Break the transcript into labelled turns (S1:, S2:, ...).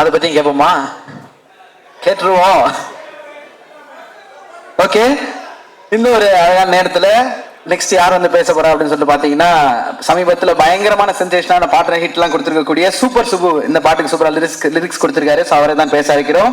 S1: அதை பத்தியும் கேட்போமா? கேட்டுருவோம். ஓகே, இன்னும் ஒரு அழகான நேரத்துல நெக்ஸ்ட் யார் வந்து பேச போறா அப்படின்னு சொல்லிட்டு பாத்தீங்கன்னா, சமீபத்துல பயங்கரமான சென்சேஷனான பாட்டு ஹிட் எல்லாம் கொடுத்திருக்கக்கூடிய சூப்பர் சுபு இந்த பாட்டுக்கு சூப்பரா லிரிக்ஸ் கொடுத்திருக்காரு. அவரை தான் பேச இருக்கிறோம்.